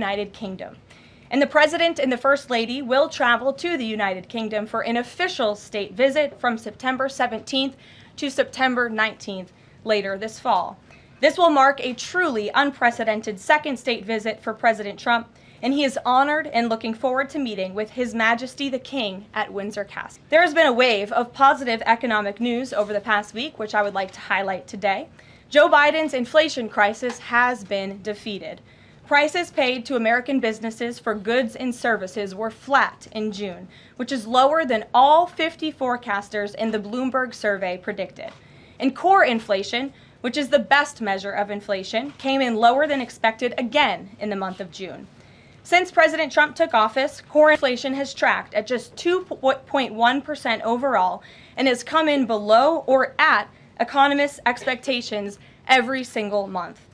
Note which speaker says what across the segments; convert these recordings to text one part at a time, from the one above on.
Speaker 1: United Kingdom. And the President and the First Lady will travel to the United Kingdom for an official state visit from September 17th to September 19th later this fall. This will mark a truly unprecedented second state visit for President Trump, and he is honored and looking forward to meeting with His Majesty the King at Windsor Castle. There has been a wave of positive economic news over the past week, which I would like to highlight today. Joe Biden's inflation crisis has been defeated. Prices paid to American businesses for goods and services were flat in June, which is lower than all 50 forecasters in the Bloomberg survey predicted. And core inflation, which is the best measure of inflation, came in lower than expected again in the month of June. Since President Trump took office, core inflation has tracked at just 2.1% overall and has come in below or at economists' expectations every single month.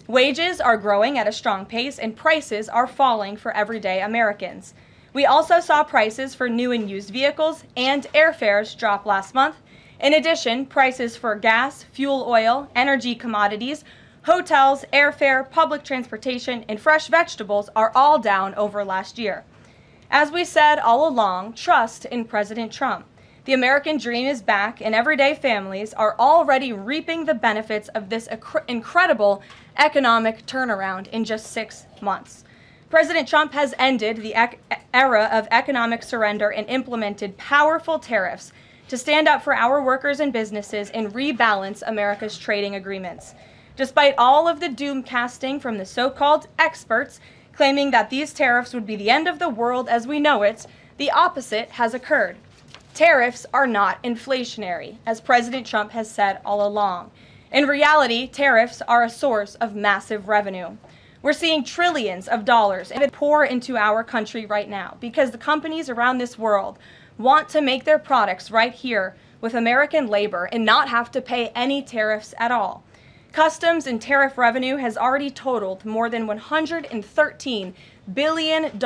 Speaker 1: Wages are growing at a strong pace and prices are falling for everyday Americans. We also saw prices for new and used vehicles and airfares drop last month. In addition, prices for gas, fuel oil, energy commodities, hotels, airfare, public transportation, and fresh vegetables are all down over last year. As we said all along, trust in President Trump. The American dream is back, and everyday families are already reaping the benefits of this incredible economic turnaround in just 6 months. President Trump has ended the era of economic surrender and implemented powerful tariffs to stand up for our workers and businesses and rebalance America's trading agreements. Despite all of the doom casting from the so-called experts claiming that these tariffs would be the end of the world as we know it, the opposite has occurred. Tariffs are not inflationary, as President Trump has said all along. In reality, tariffs are a source of massive revenue. We're seeing trillions of dollars pour into our country right now because the companies around this world want to make their products right here with American labor and not have to pay any tariffs at all. Customs and tariff revenue has already totaled more than $113 billion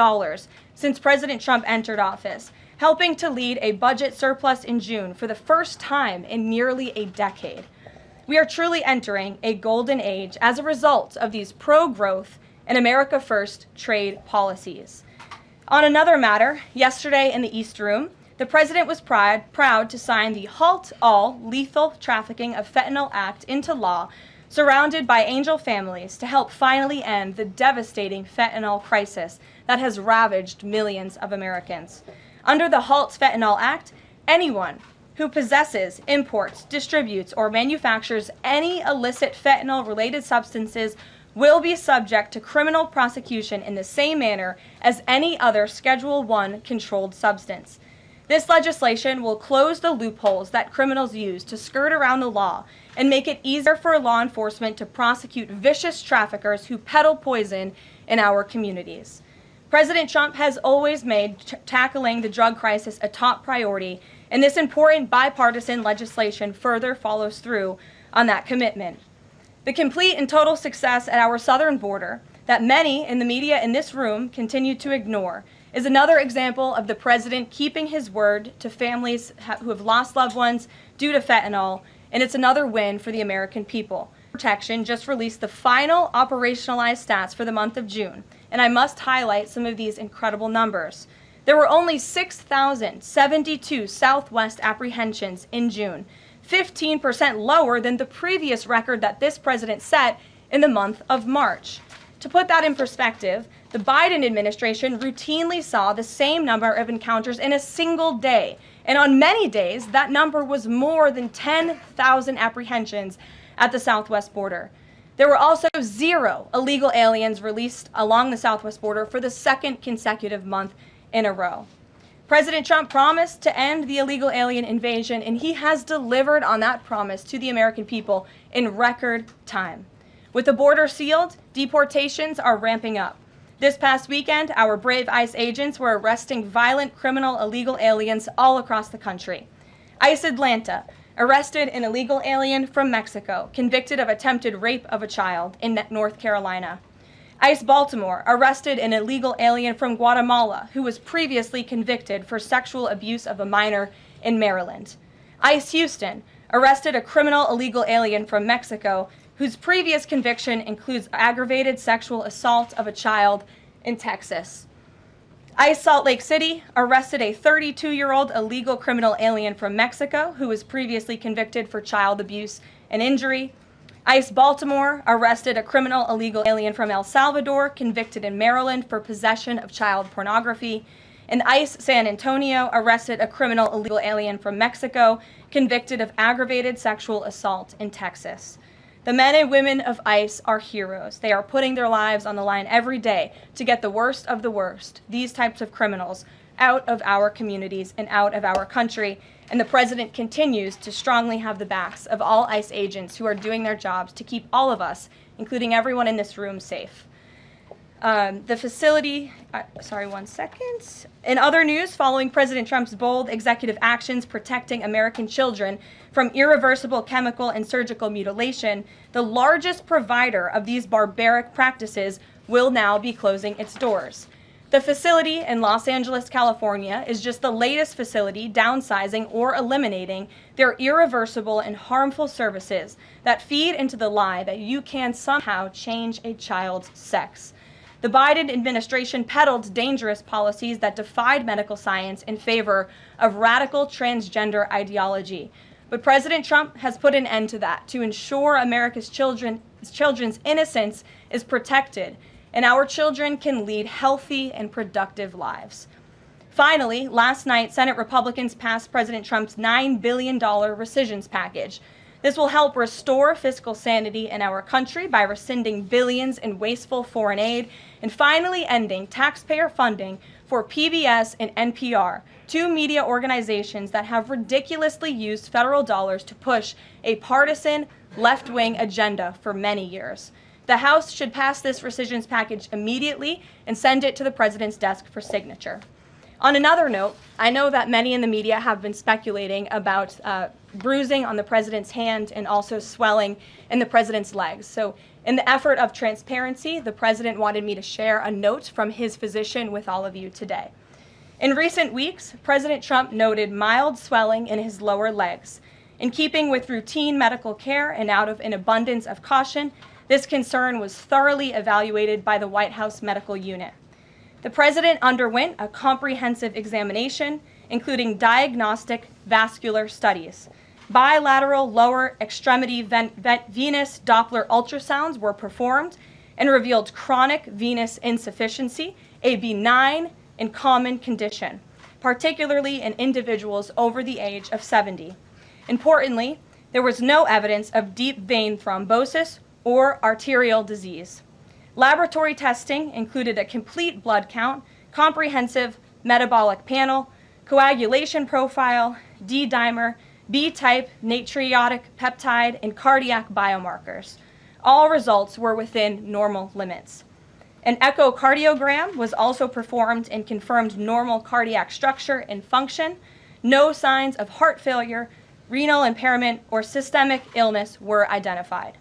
Speaker 1: since President Trump entered office, helping to lead a budget surplus in June for the first time in nearly a decade. We are truly entering a golden age as a result of these pro-growth and America First trade policies. On another matter, yesterday in the East Room, the President was proud to sign the Halt All Lethal Trafficking of Fentanyl Act into law, surrounded by angel families to help finally end the devastating fentanyl crisis that has ravaged millions of Americans. Under the Halt Fentanyl Act, anyone who possesses, imports, distributes, or manufactures any illicit fentanyl-related substances will be subject to criminal prosecution in the same manner as any other Schedule I controlled substance. This legislation will close the loopholes that criminals use to skirt around the law and make it easier for law enforcement to prosecute vicious traffickers who peddle poison in our communities. President Trump has always made tackling the drug crisis a top priority, and this important bipartisan legislation further follows through on that commitment. The complete and total success at our southern border that many in the media in this room continue to ignore is another example of the President keeping his word to families who have lost loved ones due to fentanyl, and it's another win for the American people. Protection just released the final operationalized stats for the month of June, and I must highlight some of these incredible numbers. There were only 6,072 Southwest apprehensions in June, 15% lower than the previous record that this president set in the month of March. To put that in perspective, the Biden administration routinely saw the same number of encounters in a single day, and on many days, that number was more than 10,000 apprehensions at the Southwest border. There were also 0 illegal aliens released along the Southwest border for the second consecutive month in a row. President Trump promised to end the illegal alien invasion, and he has delivered on that promise to the American people in record time. With the border sealed, deportations are ramping up. This past weekend, our brave ICE agents were arresting violent criminal illegal aliens all across the country. ICE Atlanta arrested an illegal alien from Mexico, convicted of attempted rape of a child in North Carolina. ICE Baltimore arrested an illegal alien from Guatemala who was previously convicted for sexual abuse of a minor in Maryland. ICE Houston arrested a criminal illegal alien from Mexico whose previous conviction includes aggravated sexual assault of a child in Texas. ICE Salt Lake City arrested a 32-year-old illegal criminal alien from Mexico who was previously convicted for child abuse and injury. ICE Baltimore arrested a criminal illegal alien from El Salvador convicted in Maryland for possession of child pornography. And ICE San Antonio arrested a criminal illegal alien from Mexico convicted of aggravated sexual assault in Texas. The men and women of ICE are heroes. They are putting their lives on the line every day to get the worst of the worst, these types of criminals, out of our communities and out of our country. And the president continues to strongly have the backs of all ICE agents who are doing their jobs to keep all of us, including everyone in this room, safe. The facility, one second. In other news, following President Trump's bold executive actions protecting American children from irreversible chemical and surgical mutilation, the largest provider of these barbaric practices will now be closing its doors. The facility in Los Angeles, California, is just the latest facility downsizing or eliminating their irreversible and harmful services that feed into the lie that you can somehow change a child's sex. The Biden administration peddled dangerous policies that defied medical science in favor of radical transgender ideology. But President Trump has put an end to that to ensure America's children's innocence is protected and our children can lead healthy and productive lives. Finally, last night, Senate Republicans passed President Trump's $9 billion Recisions package. This will help restore fiscal sanity in our country by rescinding billions in wasteful foreign aid and finally ending taxpayer funding for PBS and NPR, two media organizations that have ridiculously used federal dollars to push a partisan left-wing agenda for many years. The House should pass this Recisions package immediately and send it to the president's desk for signature. On another note, I know that many in the media have been speculating about bruising on the president's hand and also swelling in the president's legs. So in the effort of transparency, the president wanted me to share a note from his physician with all of you today. In recent weeks, President Trump noted mild swelling in his lower legs. In keeping with routine medical care and out of an abundance of caution, this concern was thoroughly evaluated by the White House medical unit. The president underwent a comprehensive examination, including diagnostic vascular studies. Bilateral lower extremity venous Doppler ultrasounds were performed and revealed chronic venous insufficiency, a benign and common condition, particularly in individuals over the age of 70. Importantly, there was no evidence of deep vein thrombosis or arterial disease. Laboratory testing included a complete blood count, comprehensive metabolic panel, coagulation profile, D-dimer, B-type natriuretic peptide, and cardiac biomarkers. All results were within normal limits. An echocardiogram was also performed and confirmed normal cardiac structure and function. No signs of heart failure, renal impairment, or systemic illness were identified.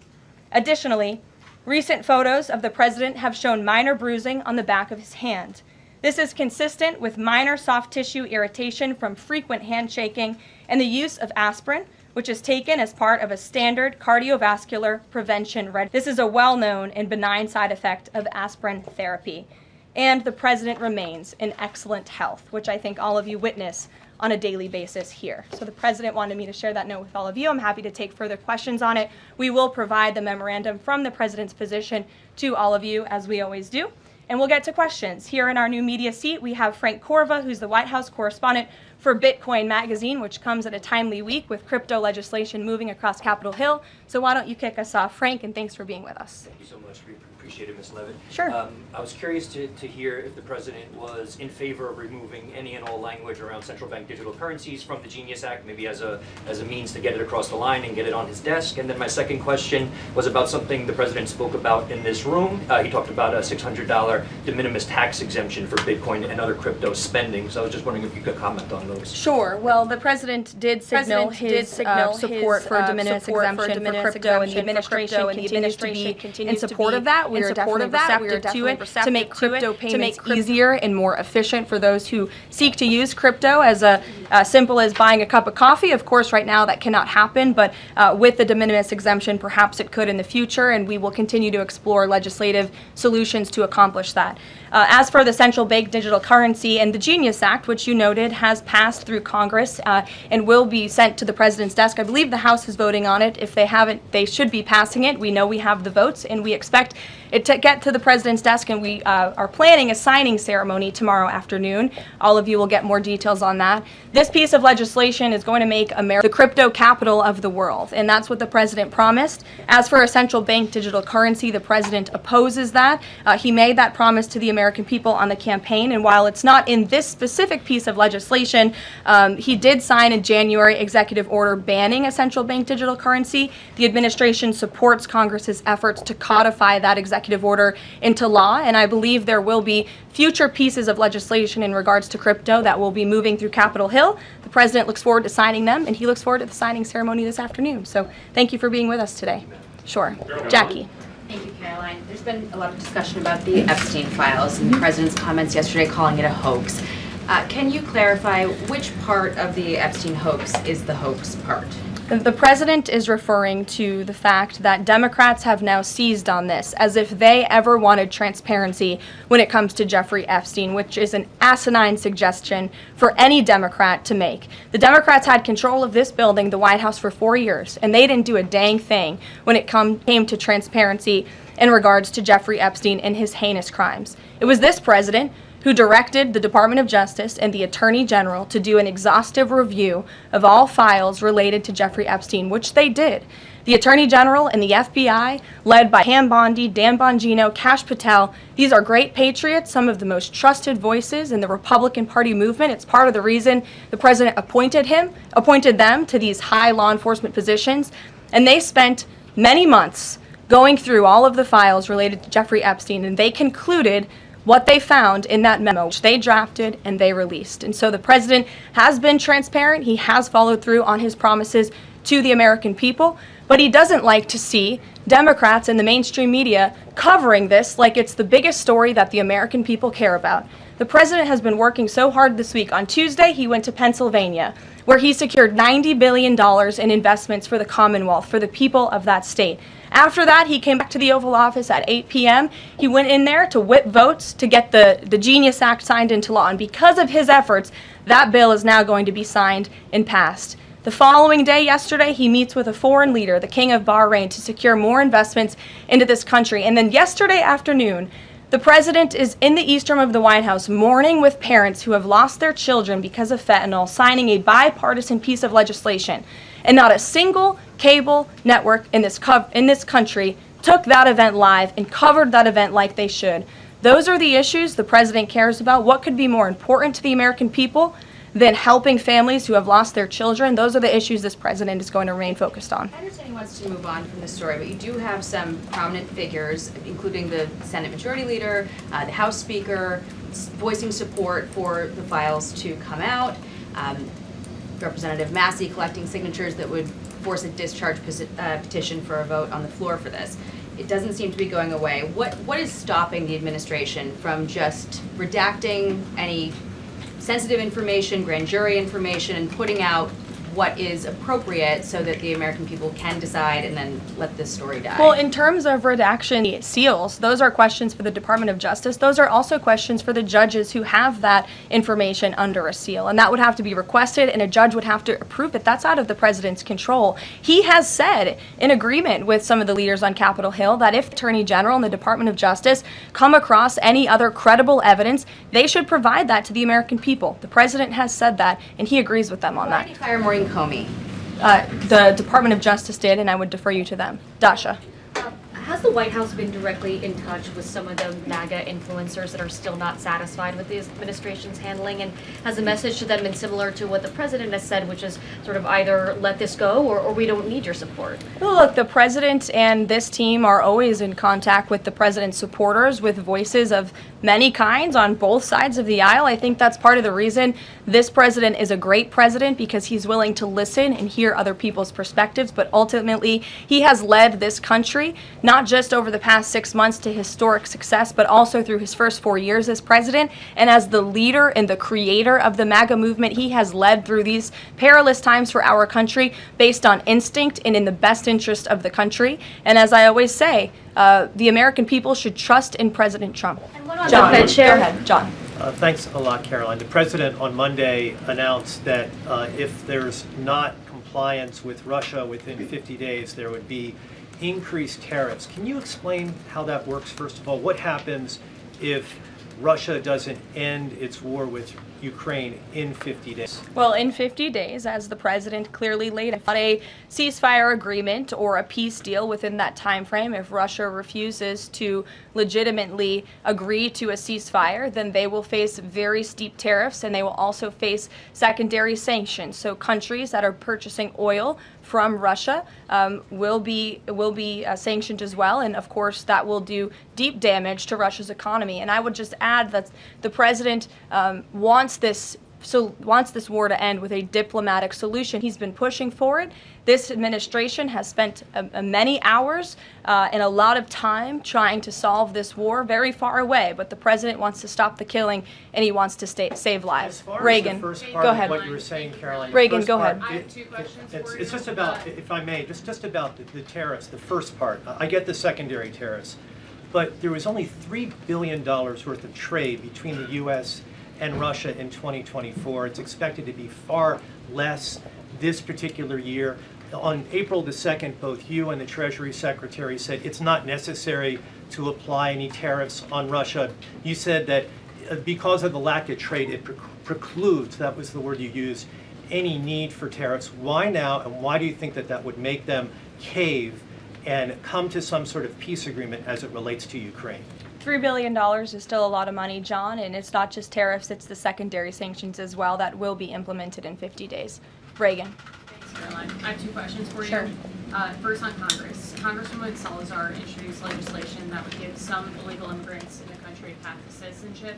Speaker 1: Additionally, recent photos of the president have shown minor bruising on the back of his hand. This is consistent with minor soft tissue irritation from frequent handshaking and the use of aspirin, which is taken as part of a standard cardiovascular prevention regimen. This is a well-known and benign side effect of aspirin therapy. And the president remains in excellent health, which I think all of you witness on a daily basis here. So the president wanted me to share that note with all of you. I'm happy to take further questions on it. We will provide the memorandum from the president's physician to all of you, as we always do. And we'll get to questions. Here in our new media seat, we have Frank Corva, who's the White House correspondent for Bitcoin Magazine, which comes at a timely week with crypto legislation moving across Capitol Hill. So why don't you kick us off, Frank, and thanks for being with us.
Speaker 2: Thank you so much. We appreciate it, Ms. Leavitt.
Speaker 1: Sure.
Speaker 2: I was curious to hear if the president was in favor of removing any and all language around central bank digital currencies from the Genius Act, maybe as a means to get it across the line and get it on his desk. And then my second question was about something the president spoke about in this room. He talked about a $600 de minimis tax exemption for Bitcoin and other crypto spending. So I was just wondering if you could comment on those.
Speaker 1: Sure. Well, the president did signal his support for de minimis exemption for crypto, and the administration continues to be in support of that. in support of that. We are definitely receptive to make crypto payments easier and more efficient for those who seek to use crypto as simple as buying a cup of coffee. Of course, right now that cannot happen, but with the de minimis exemption, perhaps it could in the future, and we will continue to explore legislative solutions to accomplish that. As for the central bank digital currency and the Genius Act, which you noted has passed through Congress and will be sent to the president's desk. I believe the House is voting on it. If they haven't, they should be passing it. We know we have the votes, and we expect it to get to the president's desk, and we are planning a signing ceremony tomorrow afternoon. All of you will get more details on that. This piece of legislation is going to make America the crypto capital of the world, and that's what the president promised. As for a central bank digital currency, the president opposes that. He made that promise to the American people on the campaign, and while it's not in this specific piece of legislation, he did sign a January executive order banning a central bank digital currency. The administration supports Congress's efforts to codify that executive order into law, and I believe there will be future pieces of legislation in regards to crypto that will be moving through Capitol Hill. The president looks forward to signing them, and he looks forward to the signing ceremony this afternoon. So thank you for being with us today. Sure. Jackie.
Speaker 3: Thank you, Karoline. There's been a lot of discussion about the Epstein files and the president's comments yesterday calling it a hoax. Can you clarify which part of the Epstein hoax is the hoax part?
Speaker 1: The president is referring to the fact that Democrats have now seized on this as if they ever wanted transparency when it comes to Jeffrey Epstein, which is an asinine suggestion for any Democrat to make. The Democrats had control of this building, the White House, for 4 years, and they didn't do a dang thing when it came to transparency in regards to Jeffrey Epstein and his heinous crimes. It was this president who directed the Department of Justice and the Attorney General to do an exhaustive review of all files related to Jeffrey Epstein, which they did. The Attorney General and the FBI, led by Pam Bondi, Dan Bongino, Kash Patel, these are great patriots, some of the most trusted voices in the Republican Party movement. It's part of the reason the president appointed them to these high law enforcement positions, and they spent many months going through all of the files related to Jeffrey Epstein, and they concluded what they found in that memo, which they drafted and they released. And so the president has been transparent. He has followed through on his promises to the American people, but he doesn't like to see Democrats and the mainstream media covering this like it's the biggest story that the American people care about. The president has been working so hard this week. On Tuesday, he went to Pennsylvania, where he secured $90 billion in investments for the Commonwealth, for the people of that state. After that, he came back to the Oval Office at 8 p.m. He went in there to whip votes to get the Genius Act signed into law. And because of his efforts, that bill is now going to be signed and passed. The following day, yesterday, he meets with a foreign leader, the King of Bahrain, to secure more investments into this country. And then yesterday afternoon, the president is in the East Room of the White House mourning with parents who have lost their children because of fentanyl, signing a bipartisan piece of legislation. And not a single cable network in this country took that event live and covered that event like they should. Those are the issues the president cares about. What could be more important to the American people than helping families who have lost their children? Those are the issues this president is going to remain focused on.
Speaker 3: I understand he wants to move on from this story, but you do have some prominent figures, including the Senate Majority Leader, the House Speaker, voicing support for the files to come out. Representative Massey collecting signatures that would force a discharge petition for a vote on the floor for this. It doesn't seem to be going away. What is stopping the administration from just redacting any sensitive information, grand jury information, and putting out what is appropriate so that the American people can decide and then let this story die?
Speaker 1: Well, in terms of redaction seals, those are questions for the Department of Justice. Those are also questions for the judges who have that information under a seal. And that would have to be requested, and a judge would have to approve it. That's out of the president's control. He has said, in agreement with some of the leaders on Capitol Hill, that if the Attorney General and the Department of Justice come across any other credible evidence, they should provide that to the American people. The president has said that, and he agrees with them on that.
Speaker 3: Why did he fire Maureen Comey?
Speaker 1: The Department of Justice did, and I would defer you to them. Dasha.
Speaker 4: Has the White House been directly in touch with some of the MAGA influencers that are still not satisfied with the administration's handling? And has the message to them been similar to what the president has said, which is sort of either let this go or we don't need your support?
Speaker 1: Well, look, the president and this team are always in contact with the president's supporters, with voices of many kinds on both sides of the aisle. I think that's part of the reason this president is a great president, because he's willing to listen and hear other people's perspectives, but ultimately he has led this country not just over the past 6 months to historic success, but also through his first 4 years as president. And as the leader and the creator of the MAGA movement, he has led through these perilous times for our country based on instinct and in the best interest of the country. And as I always say, the American people should trust in President Trump.
Speaker 4: And one on
Speaker 1: John,
Speaker 4: that, Chair.
Speaker 1: go ahead, John.
Speaker 5: Thanks a lot, Caroline. The president on Monday announced that if there's not compliance with Russia within 50 days, there would be increased tariffs. Can you explain how that works, first of all? What happens if Russia doesn't end its war with Ukraine in 50 days?
Speaker 1: Well, in 50 days, as the president clearly laid out, a ceasefire agreement or a peace deal within that time frame, if Russia refuses to legitimately agree to a ceasefire, then they will face very steep tariffs, and they will also face secondary sanctions. So countries that are purchasing oil from Russia will be sanctioned as well, and of course that will do deep damage to Russia's economy. And I would just add that the president wants this war to end with a diplomatic solution. He's been pushing for it. This administration has spent many hours and a lot of time trying to solve this war very far away, but the president wants to stop the killing and he wants to save lives.
Speaker 5: As far
Speaker 1: Reagan,
Speaker 5: as the first part
Speaker 1: go
Speaker 5: of
Speaker 1: ahead.
Speaker 5: what you were saying, Caroline. the
Speaker 1: Reagan,
Speaker 5: first
Speaker 1: go
Speaker 5: part,
Speaker 1: ahead.
Speaker 6: I have two questions for you.
Speaker 5: It's just about, if I may, just about the tariffs, the first part. I get the secondary tariffs, but there was only $3 billion worth of trade between the U.S. and Russia in 2024. It's expected to be far less this particular year. On April the 2nd, both you and the Treasury Secretary said it's not necessary to apply any tariffs on Russia. You said that because of the lack of trade, it precludes, that was the word you used, any need for tariffs. Why now, and why do you think that that would make them cave and come to some sort of peace agreement as it relates to Ukraine?
Speaker 1: $3 billion is still a lot of money, John, and it's not just tariffs, it's the secondary sanctions as well that will be implemented in 50 days. Reagan.
Speaker 6: Thanks, Caroline. I have two questions for
Speaker 1: Sure.
Speaker 6: you. First on Congress. Congresswoman Salazar introduced legislation that would give some illegal immigrants in the country a path to citizenship.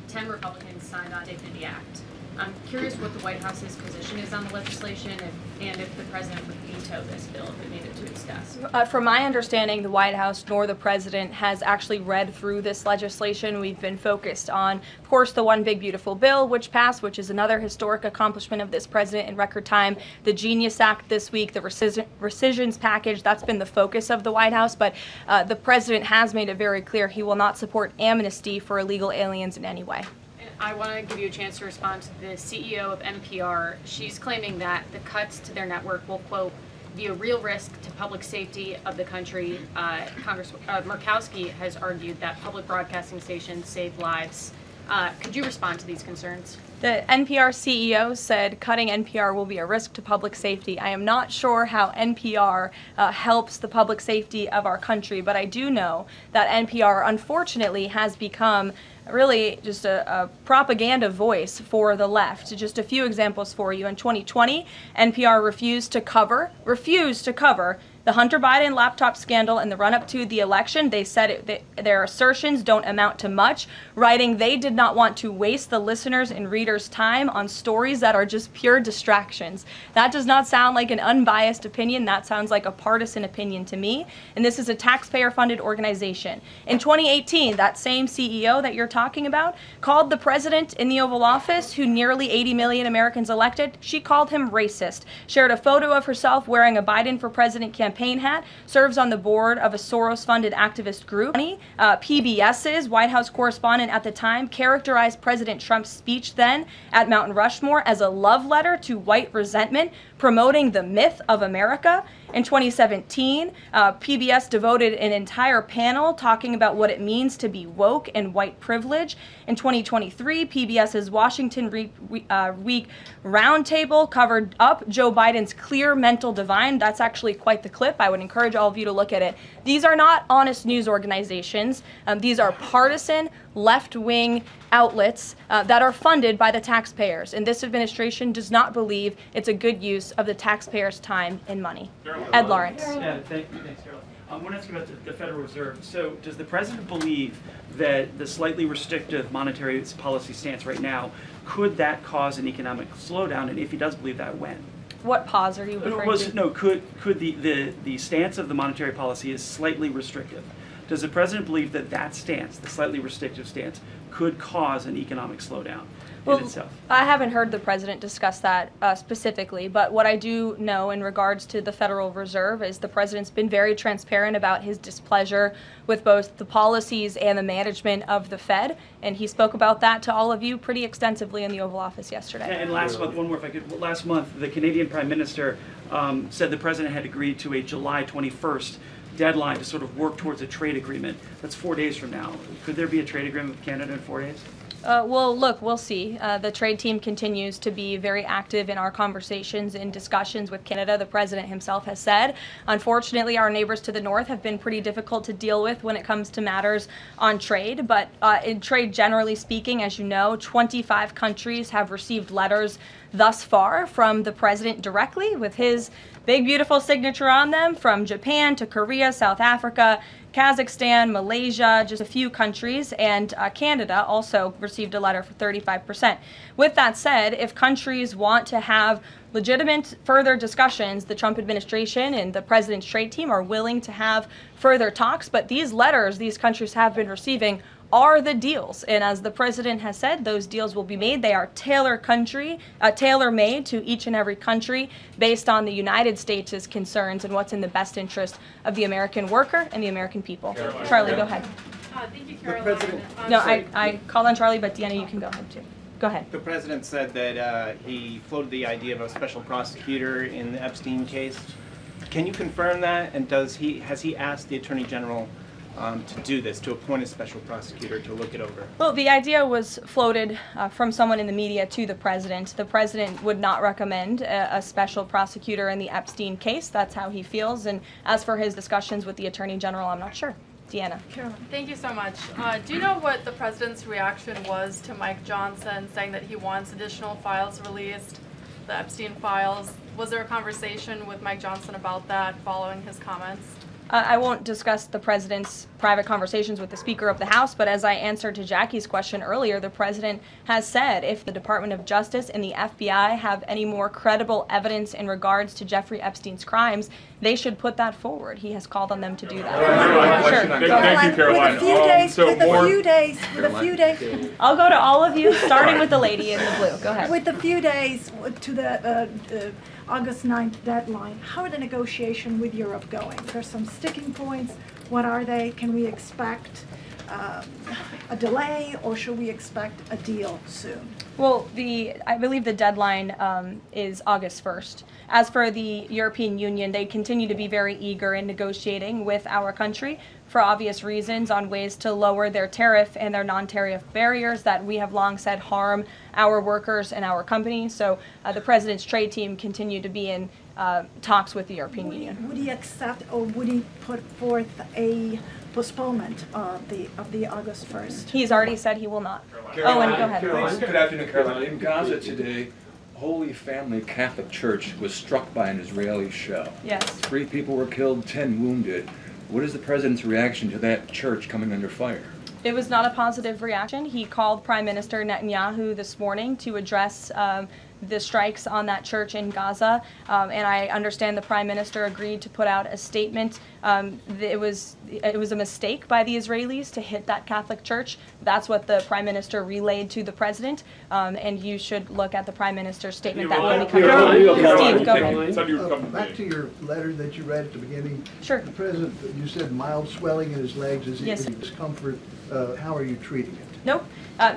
Speaker 6: 10 Republicans signed on Dignity Act. I'm curious what the White House's position is on the legislation and if the president would veto this bill if it made it to its desk.
Speaker 1: From my understanding, the White House nor the president has actually read through this legislation. We've been focused on, of course, the One Big Beautiful Bill, which passed, which is another historic accomplishment of this president in record time. The Genius Act this week, the Recisions package, that's been the focus of the White House. But the president has made it very clear he will not support amnesty for illegal aliens in any way.
Speaker 6: I want to give you a chance to respond to the CEO of NPR. She's claiming that the cuts to their network will, quote, be a real risk to public safety of the country. Murkowski has argued that public broadcasting stations save lives. Could you respond to these concerns?
Speaker 1: The NPR CEO said cutting NPR will be a risk to public safety. I am not sure how NPR helps the public safety of our country, but I do know that NPR, unfortunately, has become really just a propaganda voice for the left. Just a few examples for you. In 2020, NPR refused to cover the Hunter Biden laptop scandal in the run-up to the election. They said their assertions don't amount to much, writing they did not want to waste the listeners' and readers' time on stories that are just pure distractions. That does not sound like an unbiased opinion. That sounds like a partisan opinion to me. And this is a taxpayer-funded organization. In 2018, that same CEO that you're talking about called the president in the Oval Office, who nearly 80 million Americans elected, she called him racist, shared a photo of herself wearing a Biden for President campaign hat, serves on the board of a Soros-funded activist group. PBS's White House correspondent at the time characterized President Trump's speech then at Mount Rushmore as a love letter to white resentment, promoting the myth of America. In 2017, PBS devoted an entire panel talking about what it means to be woke and white privilege. In 2023, PBS's Washington Week roundtable covered up Joe Biden's clear mental divide. That's actually quite the clip. I would encourage all of you to look at it. These are not honest news organizations. These are partisan, left-wing outlets that are funded by the taxpayers. And this administration does not believe it's a good use of the taxpayers' time and money. Ed Lawrence.
Speaker 7: Yeah, thanks, Caroline. I want to ask you about the Federal Reserve. So does the president believe that the slightly restrictive monetary policy stance right now, could that cause an economic slowdown? And if he does believe that, when?
Speaker 1: What pause are you referring to?
Speaker 7: No, could the stance of the monetary policy is slightly restrictive. Does the president believe that that stance, the slightly restrictive stance, could cause an economic slowdown in itself?
Speaker 1: I haven't heard the president discuss that specifically, but what I do know in regards to the Federal Reserve is the president's been very transparent about his displeasure with both the policies and the management of the Fed, and he spoke about that to all of you pretty extensively in the Oval Office yesterday.
Speaker 7: And last month, one more if I could, last month the Canadian Prime Minister said the president had agreed to a July 21st deadline to sort of work towards a trade agreement. That's 4 days from now. Could there be a trade agreement with Canada in 4 days?
Speaker 1: Well, look, we'll see. The trade team continues to be very active in our conversations and discussions with Canada. The president himself has said, unfortunately, our neighbors to the north have been pretty difficult to deal with when it comes to matters on trade. But in trade, generally speaking, as you know, 25 countries have received letters thus far from the president directly with his big, beautiful signature on them, from Japan to Korea, South Africa, Kazakhstan, Malaysia, just a few countries, and Canada also received a letter for 35%. With that said, if countries want to have legitimate further discussions, the Trump administration and the president's trade team are willing to have further talks, but these letters these countries have been receiving are the deals. And as the president has said, those deals will be made. They are tailor-made to each and every country based on the United States' concerns and what's in the best interest of the American worker and the American people. Charlie, go ahead.
Speaker 8: Thank you, Karoline.
Speaker 1: No, I called on Charlie, but Deanna, you can go ahead too. Go ahead.
Speaker 9: The president said that he floated the idea of a special prosecutor in the Epstein case. Can you confirm that? And has he asked the Attorney General to do this, to appoint a special prosecutor to look it over?
Speaker 1: Well, the idea was floated from someone in the media to the president. The president would not recommend a special prosecutor in the Epstein case. That's how he feels. And as for his discussions with the Attorney General, I'm not sure. Deanna.
Speaker 8: Karoline, thank you so much. Do you know what the president's reaction was to Mike Johnson saying that he wants additional files released, the Epstein files? Was there a conversation with Mike Johnson about that following his comments?
Speaker 1: I won't discuss the president's private conversations with the Speaker of the House, but as I answered to Jackie's question earlier, the president has said if the Department of Justice and the FBI have any more credible evidence in regards to Jeffrey Epstein's crimes, they should put that forward. He has called on them to do that. Sure.
Speaker 10: Thank you, Karoline.
Speaker 11: With a few days,
Speaker 1: I'll go to all of you, starting with the lady in the blue. Go ahead.
Speaker 11: with a few days to the August 9th deadline, how are the negotiations with Europe going? There's some sticking points. What are they? Can we expect a delay, or should we expect a deal soon?
Speaker 1: Well, I believe the deadline is August 1st. As for the European Union, they continue to be very eager in negotiating with our country for obvious reasons on ways to lower their tariff and their non-tariff barriers that we have long said harm our workers and our companies. So the president's trade team continue to be in talks with the European Union.
Speaker 11: Would he accept, or would he put forth a postponement of the August 1st?
Speaker 1: He's already said he will not.
Speaker 10: Caroline,
Speaker 1: Oh, and go ahead.
Speaker 10: Caroline, good afternoon, Caroline. In Gaza today, Holy Family Catholic Church was struck by an Israeli shell.
Speaker 1: Yes.
Speaker 10: 3 people were killed, 10 wounded. What is the president's reaction to that church coming under fire?
Speaker 1: It was not a positive reaction. He called Prime Minister Netanyahu this morning to address the strikes on that church in Gaza, and I understand the Prime Minister agreed to put out a statement. It was a mistake by the Israelis to hit that Catholic church. That's what the Prime Minister relayed to the President, and you should look at the Prime Minister's statement that will be coming out. Steve, go ahead.
Speaker 12: Back to your letter that you read at the beginning.
Speaker 1: Sure.
Speaker 12: The President, you said mild swelling in his legs. Is
Speaker 1: Yes.
Speaker 12: it discomfort? How are you treating it?
Speaker 1: Nope,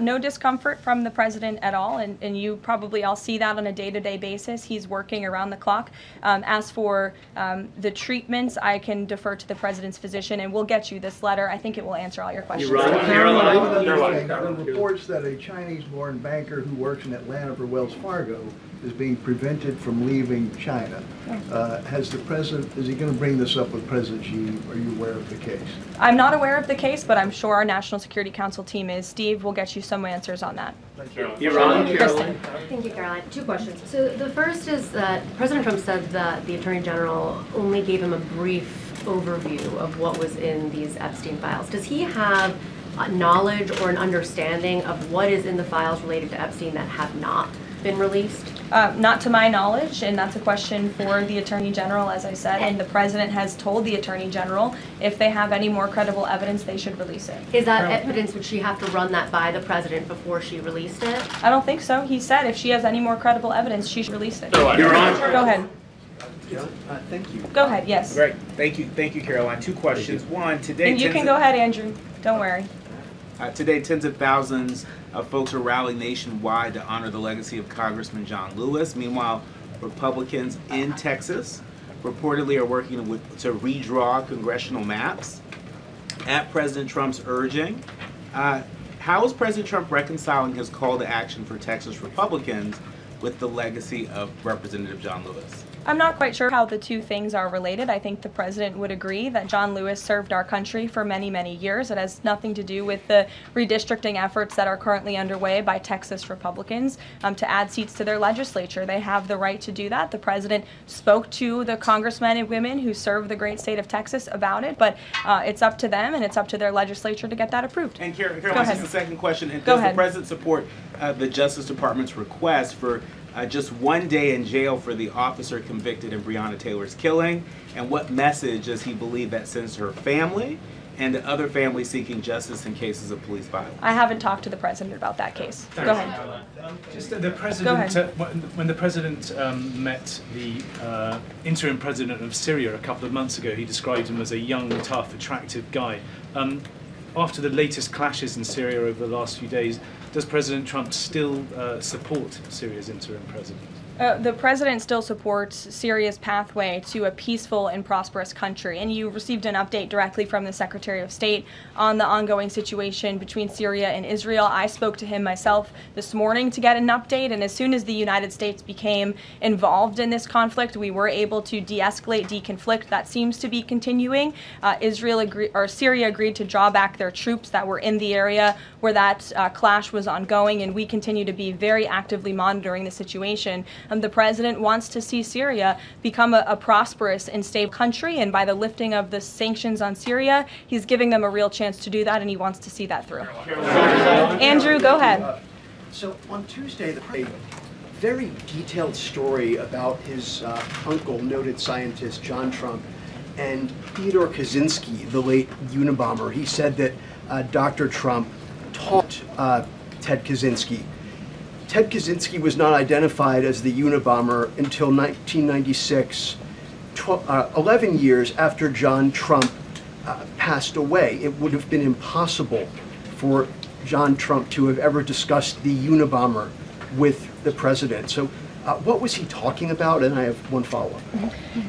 Speaker 1: no discomfort from the president at all, and you probably all see that on a day-to-day basis. He's working around the clock. As for the treatments, I can defer to the president's physician, and we'll get you this letter. I think it will answer all your questions.
Speaker 12: One other thing, there are reports that a Chinese-born banker who works in Atlanta for Wells Fargo is being prevented from leaving China. Has the president, is he going to bring this up with President Xi? Are you aware of the case?
Speaker 1: I'm not aware of the case, but I'm sure our National Security Council team is. Steve will get you some answers on that.
Speaker 2: Caroline.
Speaker 4: Thank you, Caroline. 2 questions. So the first is that President Trump said that the Attorney General only gave him a brief overview of what was in these Epstein files. Does he have knowledge or an understanding of what is in the files related to Epstein that have not
Speaker 13: been released?
Speaker 1: Not to my knowledge, and that's a question for the Attorney General, as I said, and the President has told the Attorney General if they have any more credible evidence, they should release it.
Speaker 13: Is that evidence, would she have to run that by the President before she released it?
Speaker 1: I don't think so. He said if she has any more credible evidence, she should release it.
Speaker 14: Your Honor.
Speaker 1: Go ahead.
Speaker 14: Thank you.
Speaker 1: Go ahead, yes.
Speaker 14: Great. Thank you, Caroline. Two questions. One, today.
Speaker 1: And you can go ahead, Andrew. Don't worry.
Speaker 14: Today, tens of thousands of folks are rallying nationwide to honor the legacy of Congressman John Lewis. Meanwhile, Republicans in Texas reportedly are working to redraw congressional maps at President Trump's urging. How is President Trump reconciling his call to action for Texas Republicans with the legacy of Representative John Lewis?
Speaker 1: I'm not quite sure how the two things are related. I think the President would agree that John Lewis served our country for many, many years. It has nothing to do with the redistricting efforts that are currently underway by Texas Republicans to add seats to their legislature. They have the right to do that. The President spoke to the congressmen and women who serve the great state of Texas about it, but it's up to them and it's up to their legislature to get that approved.
Speaker 14: And Caroline, this is the second question. And
Speaker 1: Go
Speaker 14: does
Speaker 1: ahead.
Speaker 14: the President support the Justice Department's request for just 1 day in jail for the officer convicted in Breonna Taylor's killing? And what message does he believe that sends to her family and to other families seeking justice in cases of police violence?
Speaker 1: I haven't talked to the President about that case. Go ahead.
Speaker 15: Just the President, when the President met the interim President of Syria a couple of months ago, he described him as a young, tough, attractive guy. After the latest clashes in Syria over the last few days, does President Trump still support Syria's interim president?
Speaker 1: The President still supports Syria's pathway to a peaceful and prosperous country, and you received an update directly from the Secretary of State on the ongoing situation between Syria and Israel. I spoke to him myself this morning to get an update, and as soon as the United States became involved in this conflict, we were able to de-escalate, deconflict. That seems to be continuing. Syria agreed to draw back their troops that were in the area where that clash was ongoing, and we continue to be very actively monitoring the situation. The President wants to see Syria become a prosperous and stable country, and by the lifting of the sanctions on Syria, he's giving them a real chance to do that, and he wants to see that through. Andrew, go ahead.
Speaker 16: So on Tuesday, a very detailed story about his uncle, noted scientist John Trump, and Theodore Kaczynski, the late Unabomber. He said that Dr. Trump taught Ted Kaczynski. Ted Kaczynski was not identified as the Unabomber until 1996, 11 years after John Trump passed away. It would have been impossible for John Trump to have ever discussed the Unabomber with the president. So what was he talking about? And I have one follow-up.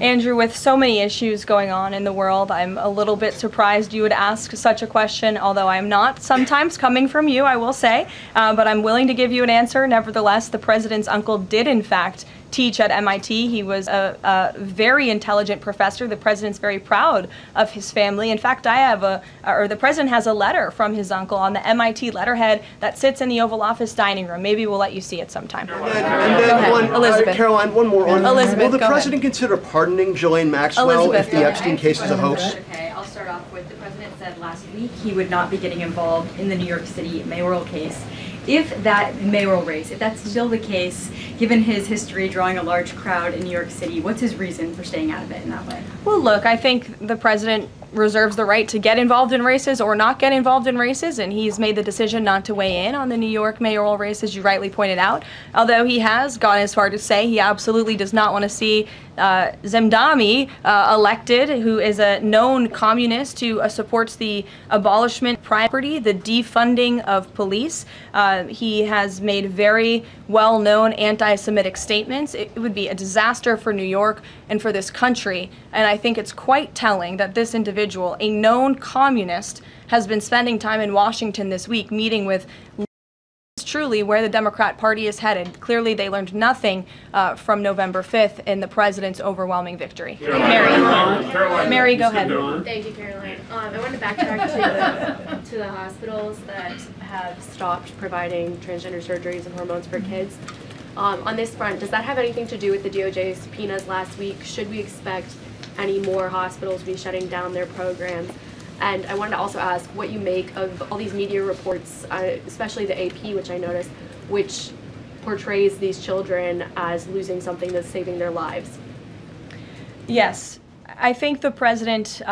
Speaker 1: Andrew, with so many issues going on in the world, I'm a little bit surprised you would ask such a question, although I'm not sometimes coming from you, I will say, but I'm willing to give you an answer. Nevertheless, the president's uncle did, in fact, teach at MIT. He was a very intelligent professor. The president's very proud of his family. In fact, the president has a letter from his uncle on the MIT letterhead that sits in the Oval Office dining room. Maybe we'll let you see it sometime.
Speaker 16: And then
Speaker 1: Elizabeth.
Speaker 16: Caroline, one more on
Speaker 1: Elizabeth,
Speaker 16: will the
Speaker 1: go
Speaker 16: president consider pardoning Ghislaine Maxwell
Speaker 1: Elizabeth,
Speaker 16: if the Epstein case is a hoax?
Speaker 17: Okay, I'll start off with the president said last week he would not be getting involved in the New York City mayoral case. If that mayoral race, if that's still the case, given his history drawing a large crowd in New York City, what's his reason for staying out of it in that way?
Speaker 1: Well, look, I think the president reserves the right to get involved in races or not get involved in races, and he's made the decision not to weigh in on the New York mayoral race, as you rightly pointed out, although he has gone as far to say he absolutely does not want to see Zemdami elected, who is a known communist who supports the abolishment of property, the defunding of police. He has made very well-known anti-Semitic statements. It would be a disaster for New York and for this country, and I think it's quite telling that this individual, a known communist, has been spending time in Washington this week meeting with truly where the Democrat Party is headed. Clearly, they learned nothing from November 5th in the president's overwhelming victory. Mary, go ahead.
Speaker 18: Thank you, Caroline. I want to backtrack to the hospitals that have stopped providing transgender surgeries and hormones for kids. On this front, does that have anything to do with the DOJ's subpoenas last week? Should we expect any more hospitals to be shutting down their programs? And I wanted to also ask what you make of all these media reports, especially the AP, which I noticed, which portrays these children as losing something that's saving their lives.
Speaker 1: Yes, I think the president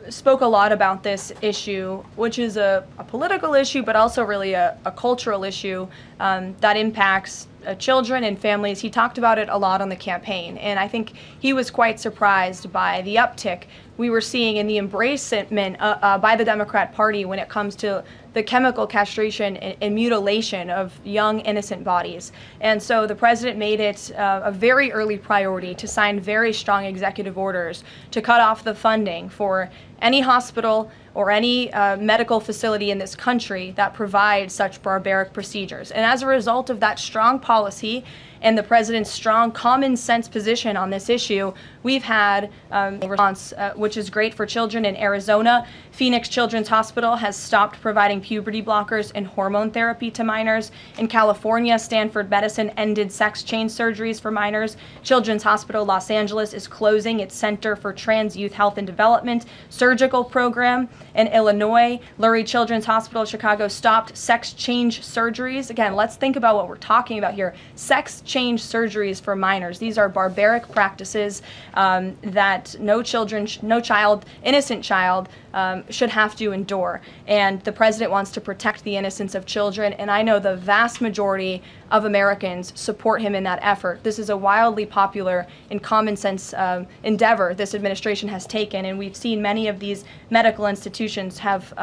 Speaker 1: spoke a lot about this issue, which is a political issue, but also really a cultural issue that impacts children and families. He talked about it a lot on the campaign, and I think he was quite surprised by the uptick we were seeing in the embracement by the Democrat Party when it comes to the chemical castration and mutilation of young innocent bodies. And so the president made it a very early priority to sign very strong executive orders to cut off the funding for any hospital or any medical facility in this country that provides such barbaric procedures. And as a result of that strong policy and the president's strong common sense position on this issue, we've had a response which is great for children in Arizona. Phoenix Children's Hospital has stopped providing puberty blockers and hormone therapy to minors. In California, Stanford Medicine ended sex change surgeries for minors. Children's Hospital Los Angeles is closing its Center for Trans Youth Health and Development surgical program. In Illinois, Lurie Children's Hospital Chicago stopped sex change surgeries. Again, let's think about what we're talking about here. Sex change surgeries for minors. These are barbaric practices that no innocent child should have to endure. And the president wants to protect the innocence of children, and I know the vast majority of Americans support him in that effort. This is a wildly popular and common sense endeavor this administration has taken, and we've seen many of these medical institutions have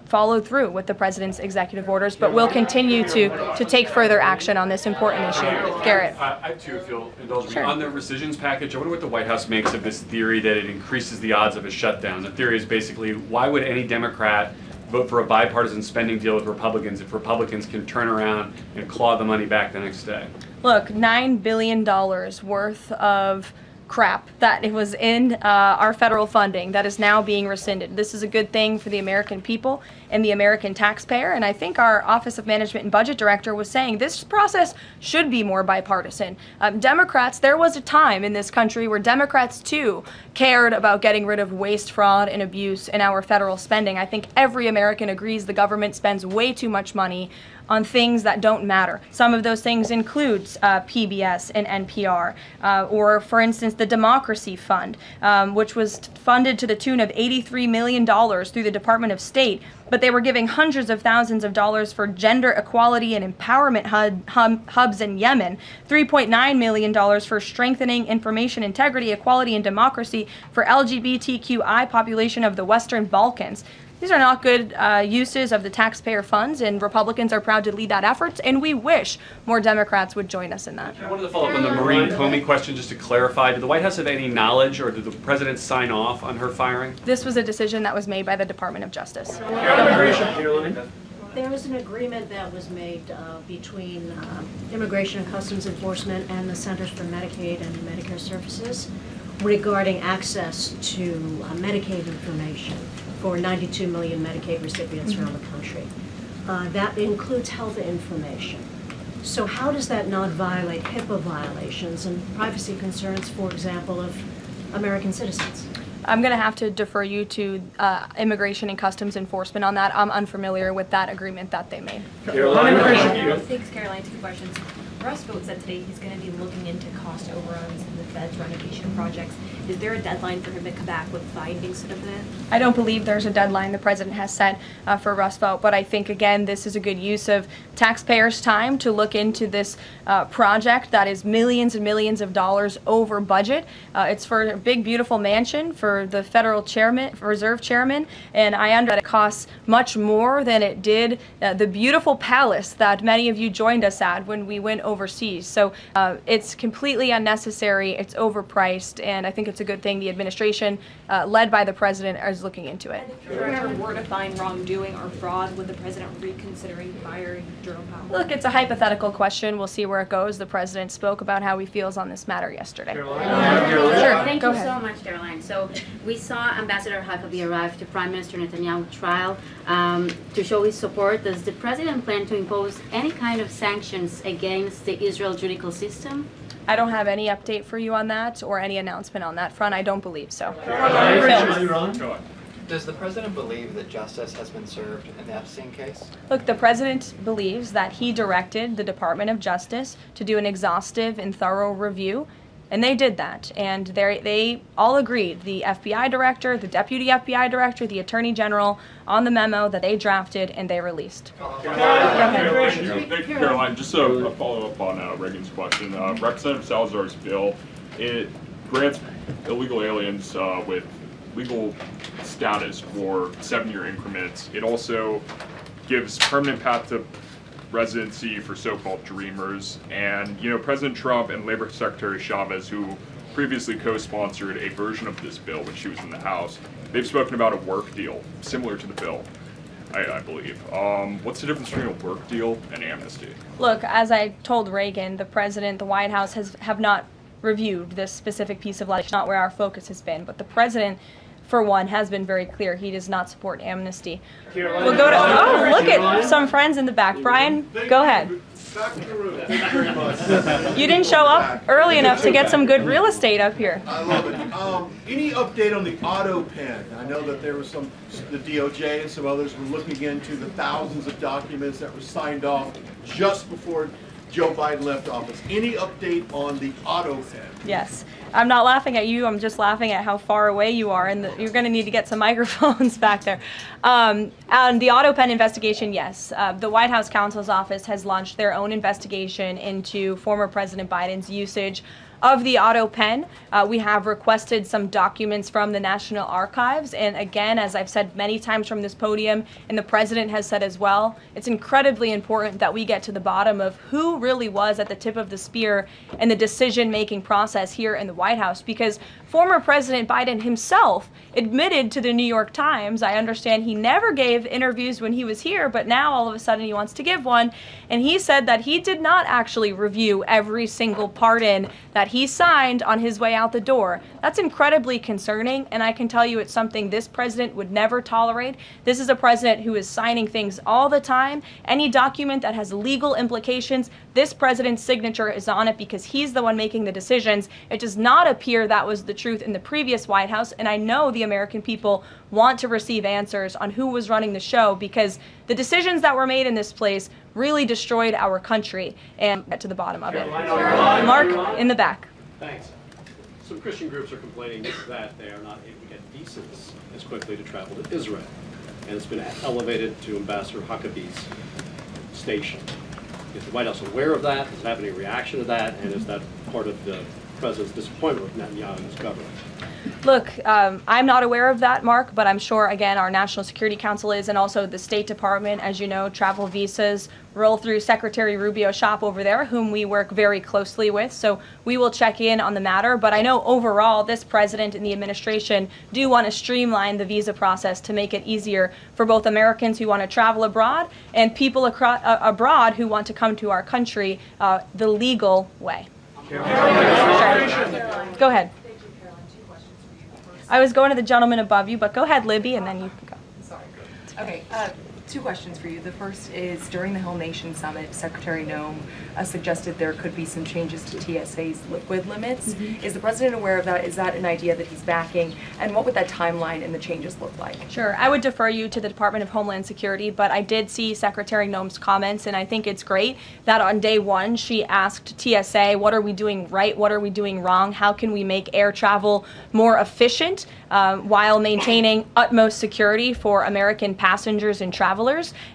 Speaker 1: followed through with the president's executive orders, but will continue to take further action on this important issue. Garrett.
Speaker 19: I too, if you'll indulge me.
Speaker 1: Sure.
Speaker 19: On the rescissions package, I wonder what the White House makes of this theory that it increases the odds of a shutdown. The theory is basically, why would any Democrat vote for a bipartisan spending deal with Republicans if Republicans can turn around and claw the money back the next day?
Speaker 1: Look, $9 billion worth of crap that it was in our federal funding that is now being rescinded. This is a good thing for the American people and the American taxpayer, and I think our Office of Management and Budget Director was saying this process should be more bipartisan. Democrats, there was a time in this country where Democrats too cared about getting rid of waste, fraud, and abuse in our federal spending. I think every American agrees the government spends way too much money on things that don't matter. Some of those things includes PBS and NPR, or for instance, the Democracy Fund, which was funded to the tune of $83 million through the Department of State, but they were giving hundreds of thousands of dollars for gender equality and empowerment hubs in Yemen, $3.9 million for strengthening information integrity, equality, and democracy for LGBTQI population of the Western Balkans. These are not good uses of the taxpayer funds, and Republicans are proud to lead that effort, and we wish more Democrats would join us in that.
Speaker 19: I wanted to follow up on the Maureen Comey question just to clarify. Did the White House have any knowledge, or did the president sign off on her firing?
Speaker 1: This was a decision that was made by the Department of Justice.
Speaker 20: There was an agreement that was made between Immigration and Customs Enforcement and the Centers for Medicaid and Medicare Services regarding access to Medicaid information for 92 million Medicaid recipients around the country. That includes health information. So how does that not violate HIPAA violations and privacy concerns, for example, of American citizens?
Speaker 1: I'm going to have to defer you to Immigration and Customs Enforcement on that. I'm unfamiliar with that agreement that they made.
Speaker 21: Thanks, Caroline. 2 questions. Russ Vought said today he's going to be looking into cost overruns in the Fed's renovation projects. Is there a deadline for him to come back with findings of that?
Speaker 1: I don't believe there's a deadline the president has set for Russ Vought, but I think, again, this is a good use of taxpayers' time to look into this project that is millions and millions of dollars over budget. It's for a big, beautiful mansion for the federal chairman, reserve chairman, and I understand that it costs much more than it did the beautiful palace that many of you joined us at when we went overseas. So it's completely unnecessary, it's overpriced, and I think it's a good thing the administration, led by the president, is looking into it.
Speaker 21: If there ever were to find wrongdoing or fraud, would the president reconsidering firing Jerome Powell?
Speaker 1: Look, it's a hypothetical question. We'll see where it goes. The president spoke about how he feels on this matter yesterday.
Speaker 22: Sure.
Speaker 1: Thank
Speaker 22: you so much, Caroline. So we saw Ambassador Huckabee arrive to Prime Minister Netanyahu's trial to show his support. Does the president plan to impose any kind of sanctions against the Israel judicial system?
Speaker 1: I don't have any update for you on that or any announcement on that front. I don't believe so.
Speaker 3: Does the president believe that justice has been served in the Epstein case?
Speaker 1: Look, the president believes that he directed the Department of Justice to do an exhaustive and thorough review, and they did that. And they all agreed, the FBI director, the deputy FBI director, the attorney general, on the memo that they drafted and they released.
Speaker 5: Thank you, Caroline. Just a follow-up on Reagan's question. Representative Salazar's bill, it grants illegal aliens with legal status for 7-year increments. It also gives permanent path to residency for so-called dreamers. And, you know, President Trump and Labor Secretary Chavez, who previously co-sponsored a version of this bill when she was in the House, they've spoken about a work deal similar to the bill, I believe. What's the difference between a work deal and amnesty?
Speaker 1: Look, as I told Reagan, the president, the White House have not reviewed this specific piece of legislation, not where our focus has been. But the president, for one, has been very clear he does not support amnesty. We'll go to, oh, look at some friends in the back. Brian, go ahead. You didn't show up early enough to get some good real estate up here.
Speaker 23: I love it. Any update on the Autopen? I know that there was the DOJ and some others were looking into the thousands of documents that were signed off just before Joe Biden left office. Any update on the Autopen?
Speaker 1: Yes. I'm not laughing at you, I'm just laughing at how far away you are, and you're going to need to get some microphones back there. On the Autopen investigation, yes. The White House counsel's office has launched their own investigation into former President Biden's usage of the Autopen. We have requested some documents from the National Archives, and again, as I've said many times from this podium, and the president has said as well, it's incredibly important that we get to the bottom of who really was at the tip of the spear in the decision-making process here in the White House, because former President Biden himself admitted to the New York Times, I understand he never gave interviews when he was here, but now all of a sudden he wants to give one, and he said that he did not actually review every single pardon that he signed on his way out the door. That's incredibly concerning, and I can tell you it's something this president would never tolerate. This is a president who is signing things all the time. Any document that has legal implications, this president's signature is on it because he's the one making the decisions. It does not appear that was the truth in the previous White House, and I know the American people want to receive answers on who was running the show, because the decisions that were made in this place really destroyed our country, and get to the bottom of it. Mark in the back.
Speaker 24: Thanks. Some Christian groups are complaining that they are not able to get visas as quickly to travel to Israel, and it's been elevated to Ambassador Huckabee's station. Is the White House aware of that? Does it have any reaction to that? And is that part of the president's disappointment with Netanyahu and his government?
Speaker 1: Look, I'm not aware of that, Mark, but I'm sure, again, our National Security Council is, and also the State Department. As you know, travel visas roll through Secretary Rubio's shop over there, whom we work very closely with, so we will check in on the matter. But I know overall this president and the administration do want to streamline the visa process to make it easier for both Americans who want to travel abroad and people abroad who want to come to our country the legal way. Sure. Go ahead. I was going to the gentleman above you, but go ahead, Libby, and then you can go.
Speaker 25: Sorry. Okay, 2 questions for you. The first is, during the Whole Nation Summit, Secretary Noem suggested there could be some changes to TSA's liquid limits. Is the president aware of that? Is that an idea that he's backing? And what would that timeline and the changes look like?
Speaker 1: Sure. I would defer you to the Department of Homeland Security, but I did see Secretary Noem's comments, and I think it's great that on day one she asked TSA, what are we doing right? What are we doing wrong? How can we make air travel more efficient while maintaining utmost security for American passengers and travelers?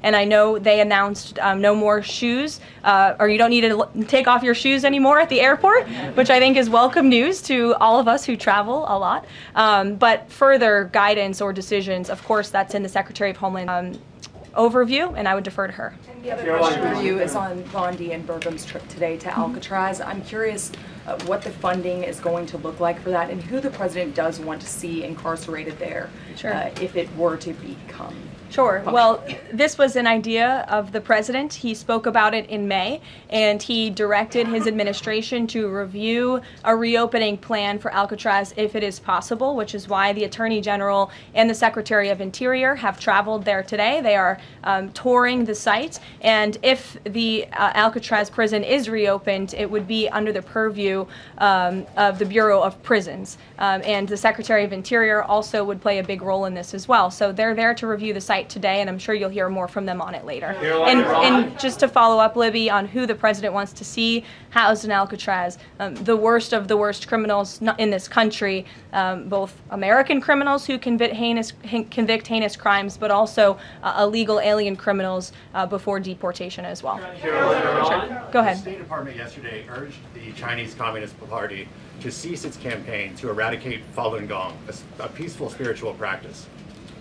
Speaker 1: And I know they announced no more shoes, or you don't need to take off your shoes anymore at the airport, which I think is welcome news to all of us who travel a lot. But further guidance or decisions, of course, that's in the Secretary of Homeland overview, and I would defer to her.
Speaker 25: And the other question for you is on Bondi and Burgum's trip today to Alcatraz. I'm curious what the funding is going to look like for that, and who the president does want to see incarcerated there, if it were to become
Speaker 1: Sure. Well, this was an idea of the president. He spoke about it in May, and he directed his administration to review a reopening plan for Alcatraz if it is possible, which is why the Attorney General and the Secretary of Interior have traveled there today. They are touring the site, and if the Alcatraz prison is reopened, it would be under the purview of the Bureau of Prisons. And the Secretary of Interior also would play a big role in this as well. So they're there to review the site today, and I'm sure you'll hear more from them on it later. And just to follow up, Libby, on who the president wants to see housed in Alcatraz, the worst of the worst criminals in this country, both American criminals who convict heinous crimes, but also illegal alien criminals before deportation as well. Sure. Go ahead.
Speaker 6: The State Department yesterday urged the Chinese Communist Party to cease its campaign to eradicate Falun Gong, a peaceful spiritual practice.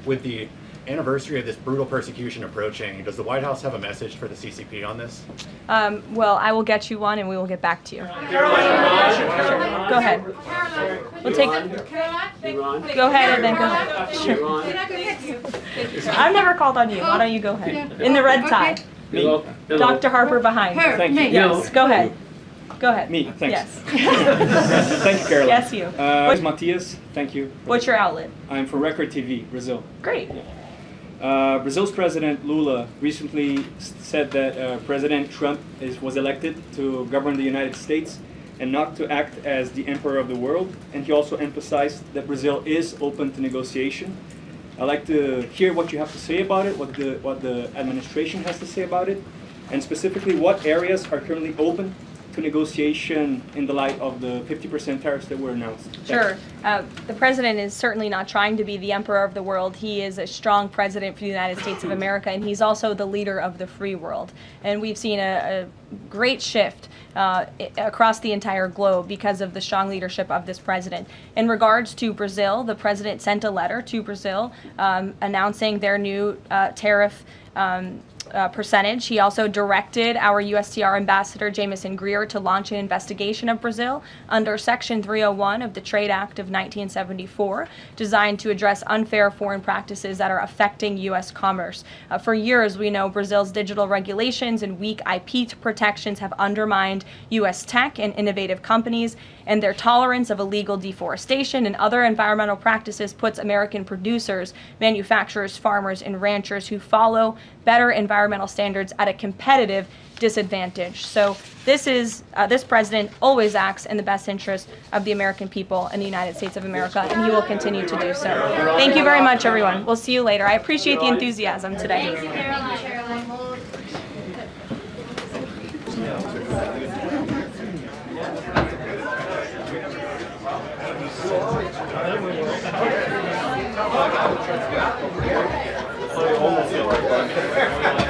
Speaker 6: With the anniversary of this brutal persecution approaching, does the White House have a message for the CCP on this?
Speaker 1: Well, I will get you one, and we will get back to you. Sure. Go ahead. We'll take. Go ahead, and then go ahead. Sure. I've never called on you. Why don't you go ahead? In the red tie.
Speaker 7: Hello.
Speaker 1: Dr. Harper behind you.
Speaker 7: Thank you.
Speaker 1: Yes. Go ahead. Go ahead.
Speaker 7: Me. Thanks.
Speaker 1: Yes.
Speaker 7: Thank you, Caroline.
Speaker 1: Yes, you.
Speaker 7: It's Matias. Thank you.
Speaker 1: What's your outlet?
Speaker 7: I'm for Record TV, Brazil.
Speaker 1: Great.
Speaker 7: Brazil's President Lula recently said that President Trump was elected to govern the United States and not to act as the emperor of the world. And he also emphasized that Brazil is open to negotiation. I'd like to hear what you have to say about it, what the administration has to say about it, and specifically what areas are currently open to negotiation in the light of the 50% tariffs that were announced.
Speaker 1: Sure. The president is certainly not trying to be the emperor of the world. He is a strong president for the United States of America, and he's also the leader of the free world. And we've seen a great shift across the entire globe because of the strong leadership of this president. In regards to Brazil, the president sent a letter to Brazil announcing their new tariff percentage. He also directed our USTR ambassador, Jameson Greer, to launch an investigation of Brazil under Section 301 of the Trade Act of 1974, designed to address unfair foreign practices that are affecting U.S. commerce. For years, we know Brazil's digital regulations and weak IP protections have undermined U.S. tech and innovative companies, and their tolerance of illegal deforestation and other environmental practices puts American producers, manufacturers, farmers, and ranchers who follow better environmental standards at a competitive disadvantage. So this president always acts in the best interest of the American people and the United States of America, and he will continue to do so. Thank you very much, everyone. We'll see you later. I appreciate the enthusiasm today.
Speaker 22: Thank you, Caroline.
Speaker 7: Almost